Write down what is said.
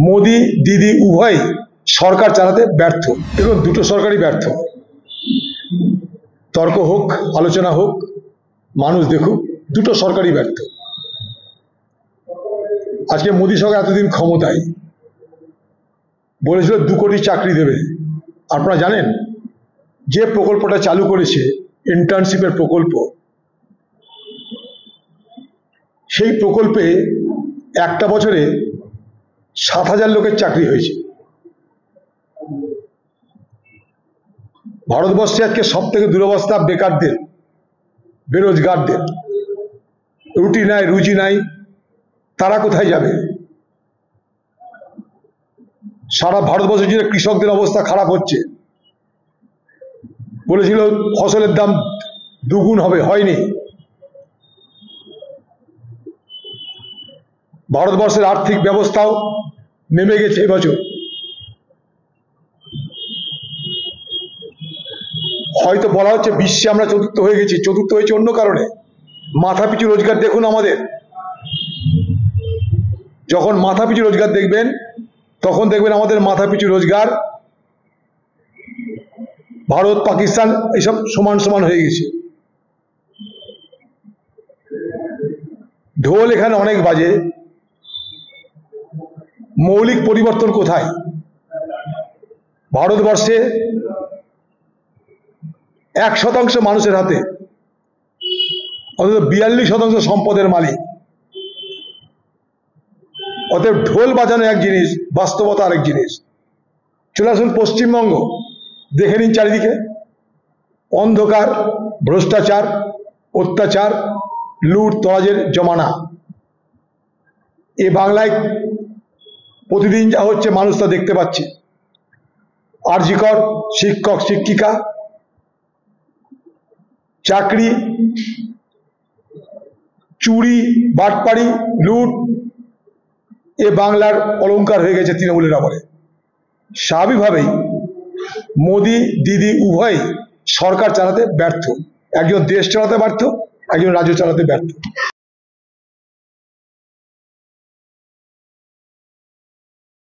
মোদি দিদি উভয় সরকার চালাতে ব্যর্থ এবং দুটো সরকারই ব্যর্থ। তর্ক হোক, আলোচনা হোক, মানুষ দেখুক, দুটো সরকারই ব্যর্থ। আজকে মোদী সরকার এতদিন ক্ষমতায় বলেছিল 2 কোটি চাকরি দেবে। আপনারা জানেন যে প্রকল্পটা চালু করেছে, ইন্টার্নশিপের প্রকল্প, সেই প্রকল্পে একটা বছরে 7,000 লোকের চাকরি হয়েছে। ভারতবর্ষে আজকে সব থেকে দুরবস্থা বেকারদের, বেরোজগারদের। রুটি নাই, রুজি নাই, তারা কোথায় যাবে? সারা ভারতবর্ষে জুড়ে কৃষকদের অবস্থা খারাপ হচ্ছে। বলেছিল ফসলের দাম 2 গুণ হবে, হয়নি। ভারতবর্ষের আর্থিক ব্যবস্থাও নেমে গেছে এবছর। হয়তো বলা হচ্ছে বিশ্বে আমরা চতুর্থ হয়ে গেছি, চতুর্থ হয়েছে অন্য কারণে। মাথাপিছু রোজগার দেখুন আমাদের। যখন মাথাপিছু রোজগার দেখবেন, তখন দেখবেন আমাদের মাথাপিছু রোজগার ভারত, পাকিস্তান এইসব সমান সমান হয়ে গেছে। ঢোল এখানে অনেক বাজে, মৌলিক পরিবর্তন কোথায়? ভারতবর্ষে 1% মানুষের হাতে, অন্তত 42% সম্পদের মালিক। অতএব ঢোল বাজানো এক জিনিস, বাস্তবতা আরেক জিনিস। চলে আসুন পশ্চিমবঙ্গ, দেখে নিন চারিদিকে অন্ধকার, ভ্রষ্টাচার, অত্যাচার, লুট তরাজের জমানা। এ বাংলায় প্রতিদিন যা হচ্ছে মানুষ তা দেখতে পাচ্ছে। আরজিকর, শিক্ষক শিক্ষিকা, চাকরি, চুরি, বাটপাড়ি, লুট, এ বাংলার অলংকার হয়ে গেছে তৃণমূলের আমলে। স্বাভাবিকভাবেই মোদি দিদি উভয় সরকার চালাতে ব্যর্থ। একজন দেশ চালাতে ব্যর্থ, একজন রাজ্য চালাতে ব্যর্থ।